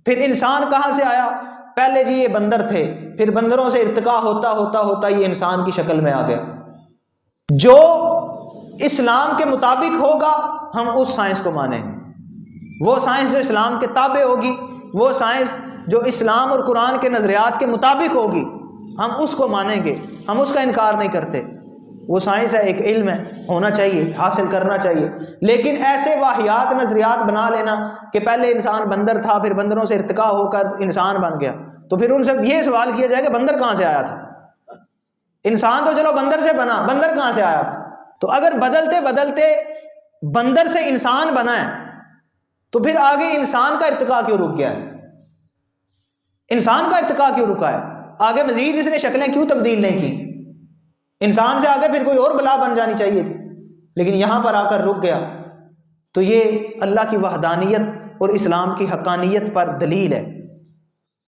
फिर इंसान कहाँ से आया? पहले जी ये बंदर थे, फिर बंदरों से इर्तिका होता होता होता ये इंसान की शक्ल में आ गया। जो इस्लाम के मुताबिक होगा हम उस साइंस को मानेंगे, वो साइंस जो इस्लाम के ताबे होगी, वो साइंस जो इस्लाम और कुरान के नजरियात के मुताबिक होगी हम उसको मानेंगे, हम उसका इनकार नहीं करते। वो साइंस है, एक इल्म है, होना चाहिए, हासिल करना चाहिए। लेकिन ऐसे वाहियात नजरियात बना लेना कि पहले इंसान बंदर था, फिर बंदरों से इर्तिका होकर इंसान बन गया, तो फिर उनसे ये सवाल किया जाएगा बंदर कहाँ से आया था? इंसान तो चलो बंदर से बना, बंदर कहाँ से आया था? तो अगर बदलते बदलते बंदर से इंसान बना है तो फिर आगे इंसान का इर्तिका क्यों रुक गया है? इंसान का इर्तिका क्यों रुका है? आगे मजीद इसने शक्लें क्यों तब्दील नहीं की? इंसान से आगे फिर कोई और बला बन जानी चाहिए थी, लेकिन यहां पर आकर रुक गया। तो ये अल्लाह की वहदानियत और इस्लाम की हक्कानियत पर दलील है।